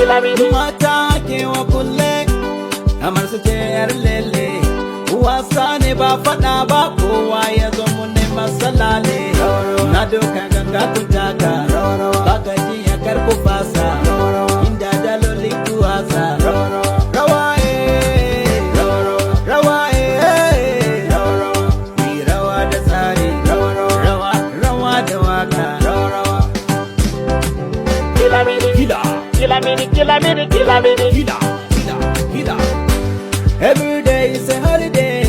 mata ke wa kulle kamar su ce yar lele wasa ne ba fada ba kowa ya zo mu ne masalale na doka ganga kutaka baka ji ya karku fasa inda daloli kuwasa rawa da tsari rawa da waka Kill a minute. Every day is a holiday.